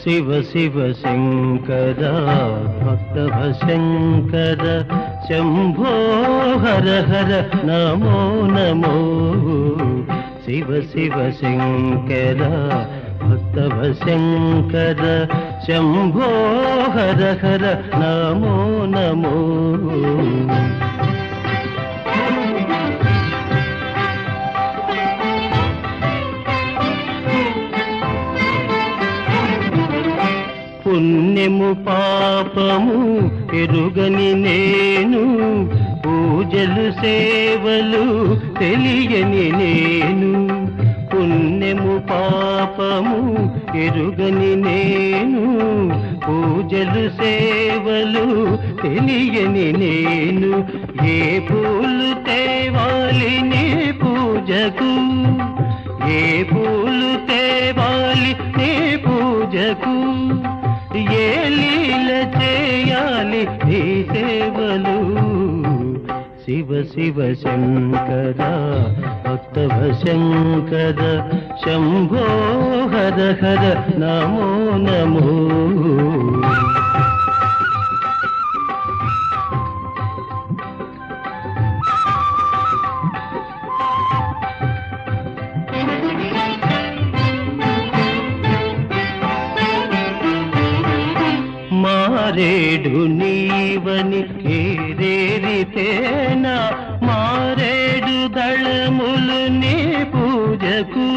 శివ శివ శంకర భక్తవ శంకర శంభో హర హర నమో నమో శివ శివ శంకర భక్తవ శంకర శంభో హర హర నమో నమో పుణ్యము పాపము ఎరుగని నేను పూజలు సేవలు తెలియని నేను పుణ్యము పాపము ఎరుగని నేను పూజలు సేవలు తెలియని నేను ఏ పూలు తేవాలి నీ పూజకు ఏ పూలు తేవాలి నీ పూజకు ఏ లీల చేయాలి నీ సేవలు శివ శివ శంకర భక్తవ శంకర శంభో హర హర నమో నమో మారేడు నీవని ఏరేరితేనా మారేడు దళములు నీ పూజకు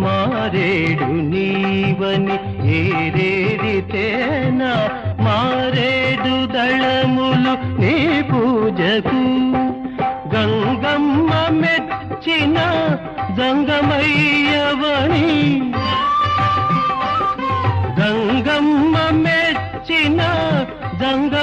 మారేడు నీవని ఏరేరితేనా మారేడు దళములు నీ పూజకు గంగమ్మ మెచ్చిన జంగమయ్యవని గంగమ్మ మెచ్చిన జంగ